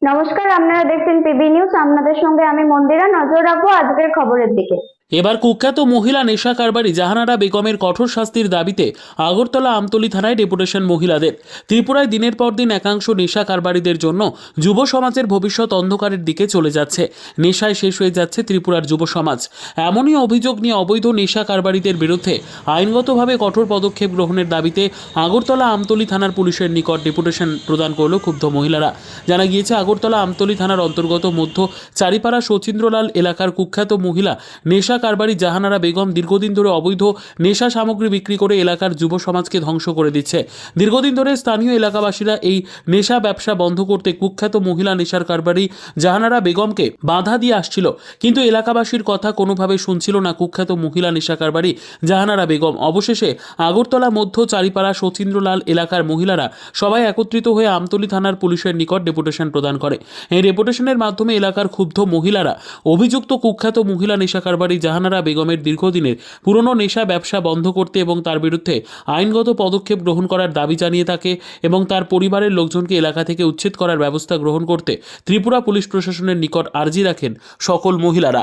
নমস্কার, আপনারা দেখছেন পিবি নিউজ। আপনাদের সঙ্গে আমি মন্দিরা। নজর রাখবো আজকের খবরের দিকে। এবার কুখ্যাত মহিলা নেশা কারবারি জাহানারা বেগমের কঠোর শাস্তির দাবিতে আগরতলা আমতলী থানায় ডেপুটেশন মহিলাদের। ত্রিপুরায় দিনের পর দিন একাংশ নেশা কারবারিদের জন্য যুব সমাজের ভবিষ্যৎ অন্ধকারের দিকে চলে যাচ্ছে। নেশায় শেষ হয়ে যাচ্ছে ত্রিপুরার যুব সমাজ। এমনই অভিযোগ নিয়ে অবৈধ নেশা কারবারিদের বিরুদ্ধে আইনগতভাবে কঠোর পদক্ষেপ গ্রহণের দাবিতে আগরতলা আমতলী থানার পুলিশের নিকট ডেপুটেশন প্রদান করল ক্ষুব্ধ মহিলারা। জানা গিয়েছে, আগরতলা আমতলী থানার অন্তর্গত মধ্য চারিপাড়া শচীন্দ্রলাল এলাকার কুখ্যাত মহিলা নেশা কারবারি জাহানারা বেগম দীর্ঘদিন ধরে অবৈধ নেশা সামগ্রী বিক্রি করে এলাকার যুব সমাজকে ধ্বংস করে দিচ্ছে। দীর্ঘদিন ধরে স্থানীয় এলাকাবাসীরা এই নেশা ব্যবসা বন্ধ করতে কুখ্যাত মহিলা নেশার কারবারি জাহানারা বেগমকে বাধা দিয়ে আসছিল, কিন্তু এলাকাবাসীর কথা কোনোভাবে শুনছিল না কুখ্যাত মহিলা নেশা কারবারি জাহানারা বেগম। অবশেষে আগরতলা মধ্য চারিপাড়া শচীন্দ্রলাল এলাকার মহিলারা সবাই একত্রিত হয়ে আমতলী থানার পুলিশের নিকট ডেপুটেশন প্রদান করে। এই ডেপুটেশনের মাধ্যমে এলাকার ক্ষুব্ধ মহিলারা অভিযুক্ত কুখ্যাত মহিলা নেশা কারবারি জাহানারা বেগমের দীর্ঘদিনের পুরনো নেশা ব্যবসা বন্ধ করতে এবং তার বিরুদ্ধে আইনগত পদক্ষেপ গ্রহণ করার দাবি জানিয়ে থাকে এবং তার পরিবারের লোকজনকে এলাকা থেকে উচ্ছেদ করার ব্যবস্থা গ্রহণ করতে ত্রিপুরা পুলিশ প্রশাসনের নিকট আর্জি রাখেন সকল মহিলারা।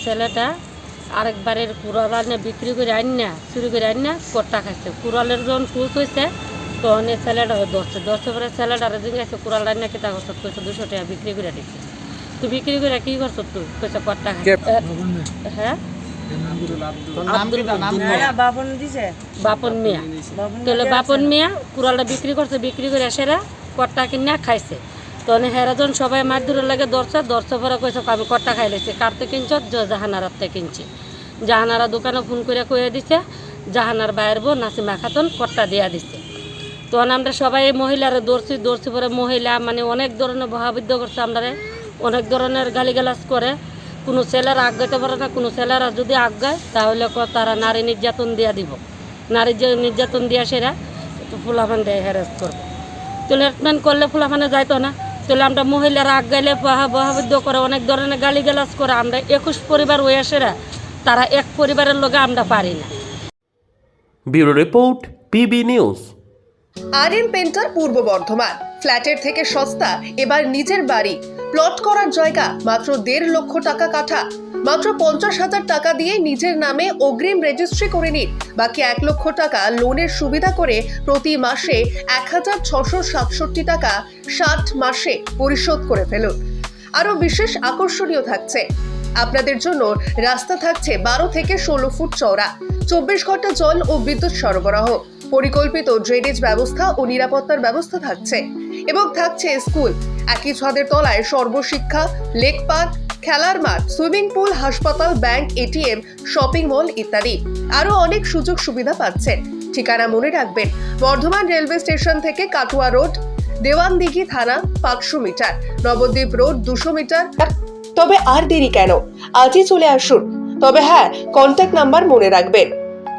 ছেলেটা আরেকবারের কুড়াল বিক্রি করে আইনা চুরি করে আইনা কট্টা খাইছে। কুড়ালের যখন কুচ হয়েছে তখন এই ছেলেটা দশটা পরে ছেলেটার দিন গেছে কুড়াল রান্না কেটা করছ কইছে 200 টাকা বিক্রি করে দিচ্ছে। তুই বিক্রি করে কি করছ? তুই কইছে কট্টা খাইছে। হ্যাঁ, বাপন মিয়া। তাহলে বাপন মিয়া কুড়ালটা বিক্রি করছে, বিক্রি করে সেরা কট্টা কিনা খাইছে। তখন হেরাজন সবাই মাছ ধরে লাগে দরছে পরে কইছে আমি কট্টা খাই লেছি। কারতে কিনছ? জাহানারাতে কিনছি। জাহানারা দোকানে ফোন করে কয়ে দিছে জাহানার বাইর বউ নাসিমা খাতুন কট্টা দিয়া দিচ্ছে। তখন আমরা সবাই মহিলারা দৌড়ছি পরে মহিলা মানে অনেক ধরনের বহাবিদ্য করছে, আমরা অনেক ধরনের গালিগালাজ করে। কোনো ছেলেরা আগাইতে পারে না, কোনো ছেলেরা যদি আগায় তাহলে তারা নারী নির্যাতন দিয়া দিব। নারী নির্যাতন দিয়া সেরা ফুলাফান দেয় হ্যারাস করবে। ট্রিটমেন্ট করলে ফুলাফানে যাইতো না। তাহলে আমরা মহিলারা আগাইলে বহাবিদ্য করে, অনেক ধরনের গালিগালাজ করে। আমরা 21 পরিবার হয়ে সেরা তারা এক পরিবারের লোকে আমরা পারি না। Bureau report, PB news. RM painter পূর্ব বর্ধমান। ফ্ল্যাটের থেকে সস্তা এবার নিজের বাড়ি। প্লট করার জায়গা মাত্র 1.5 লক্ষ টাকা কাঠা। মাত্র 50,000 টাকা দিয়ে নিজের নামে অগ্রিম রেজিস্ট্রি করে নিন। বাকি 1 লক্ষ টাকা লোনের সুবিধা করে প্রতি মাসে 1,667 টাকা 60 মাসে পরিশোধ করে ফেলুন। আরো বিশেষ আকর্ষণীয় থাকছে, আপনাদের জন্য রাস্তা থাকছে 12 থেকে 16 ফুট চওড়া, 24 ঘন্টা জল ও বিদ্যুৎ সরবরাহ, পরিকল্পিত ড্রেনেজ ব্যবস্থা ও নিরাপত্তার ব্যবস্থা থাকছে এবং থাকছে স্কুল। একই ছাদের তলায় সর্বশিক্ষা, লেক পার্ক, খেলার মাঠ, সুইমিং পুল, হাসপাতাল, ব্যাংক, এটিএম, শপিং মল ইত্যাদি আরো অনেক সুযোগ সুবিধা পাচ্ছেন। ঠিকানা মনে রাখবেন, বর্ধমান রেলওয়ে স্টেশন থেকে কাটুয়া রোড, দেওয়ানদিঘি থানা 500 মিটার, নবদ্বীপ রোড 200 মিটার। তবে আর দেরি কেন, আজই চলে আসুন। তবে হ্যাঁ, কন্ট্যাক্ট নাম্বার মনে রাখবেন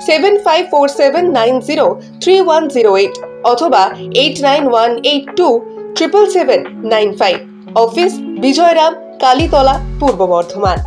7547903108 অথবা 8918277795। অফিস বিজয়রাম, কালীতলা, পূর্ব বর্ধমান।